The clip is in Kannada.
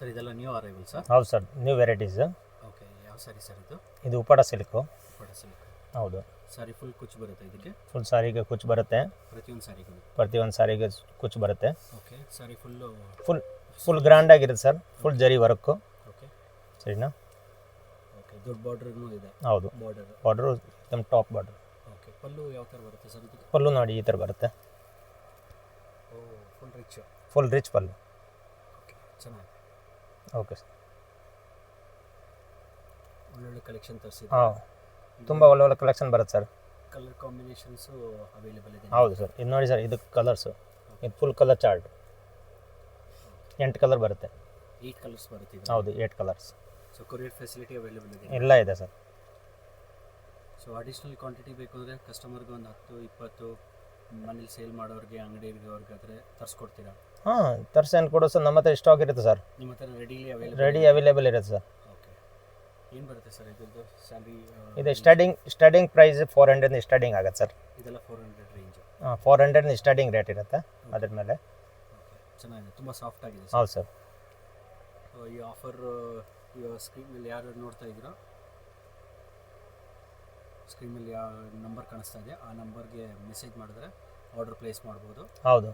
ಸರ್ ಇದೆಲ್ಲ ನ್ಯೂ ಅರೈವಲ್ ಸರ್? ಹೌದು ಸರ್, ನ್ಯೂ ವೆರೈಟೀಸ್. ಓಕೆ, ಯಾವ ಸಾರಿ ಸರ್ ಇದು? ಇದು ಉಪ್ಪಾಡ ಸಿಲ್ಕು. ಉಪ್ಪಾಡ ಸಿಲ್ಕ್. ಹೌದು. ಸಾರಿ ಫುಲ್ ಕುಚ್ಚು ಬರುತ್ತೆ ಇದಕ್ಕೆ? ಫುಲ್ ಸಾರಿಗೆ ಕುಚ್ಚು ಬರುತ್ತೆ. ಪ್ರತಿಯೊಂದು ಸಾರಿಗೆ ಕುಚ್ಚು ಬರುತ್ತೆ. ಓಕೆ, ಸಾರಿ ಫುಲ್ ಗ್ರ್ಯಾಂಡಾಗಿರುತ್ತೆ ಸರ್. ಫುಲ್ ಜರಿ ವರ್ಕು. ಓಕೆ, ಸರಿನಾ? ಓಕೆ, ದೊಡ್ಡ ಬಾರ್ಡ್ರೂ ಇದೆ. ಹೌದು, ಬಾರ್ಡ್ರು एकदम ಟಾಪ್ ಬಾರ್ಡ್ರು. ಓಕೆ, ಪಲ್ಲು ಯಾವ ಥರ ಬರುತ್ತೆ ಸರ್ ಇದಕ್ಕೆ? ಪಲ್ಲು ನೋಡಿ ಈ ಥರ ಬರುತ್ತೆ. ಓ, ಫುಲ್ ರಿಚ್ ಪಲ್ಲು. ಓಕೆ, ಚೆನ್ನಾಗಿ. ಓಕೆ ಸರ್, ಒಳ್ಳೊಳ್ಳೆ ಕಲೆಕ್ಷನ್ ತರಿಸಿದೆ. ಹಾಂ, ತುಂಬ ಒಳ್ಳೊಳ್ಳೆ ಕಲೆಕ್ಷನ್ ಬರುತ್ತೆ ಸರ್. ಕಲರ್ ಕಾಂಬಿನೇಷನ್ಸು ಅವೈಲೇಬಲ್ ಇದೆ? ಹೌದು ಸರ್. ಇದು ನೋಡಿ ಸರ್, ಇದು ಕಲರ್ಸು. ಇದು ಫುಲ್ ಕಲರ್ ಚಾರ್ಟ್. 8 ಕಲರ್ ಬರುತ್ತೆ. 8 ಕಲರ್ಸ್ ಬರುತ್ತೆ ಇದು? ಹೌದು, 8 colours. So courier facility available ಇದೆ? ಎಲ್ಲ ಇದೆ ಸರ್. ಸೊ ಅಡಿಷ್ನಲ್ ಕ್ವಾಂಟಿಟಿ ಬೇಕು ಅಂದರೆ ಕಸ್ಟಮರ್ಗೆ ಒಂದು 10-20 ಮನೇಲಿ ಸೇಲ್ ಮಾಡೋರಿಗೆ, ಅಂಗಡಿಯವ್ರಿಗಾದರೆ ತರಿಸ್ಕೊಡ್ತೀರಾ? ಹಾಂ, ತರ್ಸೇನು ಕೊಡೋ ಸರ್. ನಮ್ಮ ಹತ್ರ ಸ್ಟಾಕ್ ಇರುತ್ತೆ ಸರ್. ನಿಮ್ಮ ಹತ್ರ ರೆಡಿ ಅವೈಲೇಬಲ್ ಇರುತ್ತೆ ಸರ್. ಓಕೆ, ಏನು ಬರುತ್ತೆ ಸರ್ ಇದ್ರದ್ದು ಸ್ಯಾಲ್ರಿ? ಇದು ಸ್ಟಾರ್ಟಿಂಗ್ ಪ್ರೈಸ್ 400 ಸ್ಟಾರ್ಟಿಂಗ್ ಆಗುತ್ತೆ ಸರ್. ಇದೆಲ್ಲ 400 ರೇಂಜ್? ಹಾಂ, 400 ಸ್ಟಾರ್ಟಿಂಗ್ ರೇಟ್ ಇರುತ್ತೆ. ಅದ್ರ ಮೇಲೆ ಚೆನ್ನಾಗಿದೆ, ತುಂಬ ಸಾಫ್ಟ್ ಆಗಿದೆ. ಹೌದು ಸರ್. ಈ ಆಫರ್ ಇವಾಗ ಸ್ಕ್ರೀನ್ ಮೇಲೆ ಯಾರು ನೋಡ್ತಾ ಇದ್ದೀರೋ, ಸ್ಕ್ರೀನ್ ಮೇಲೆ ಯಾವ ನಂಬರ್ ಕಾಣಿಸ್ತಾ ಇದೆ ಆ ನಂಬರ್ಗೆ ಮೆಸೇಜ್ ಮಾಡಿದ್ರೆ ಆರ್ಡರ್ ಪ್ಲೇಸ್ ಮಾಡ್ಬೋದು. ಹೌದು.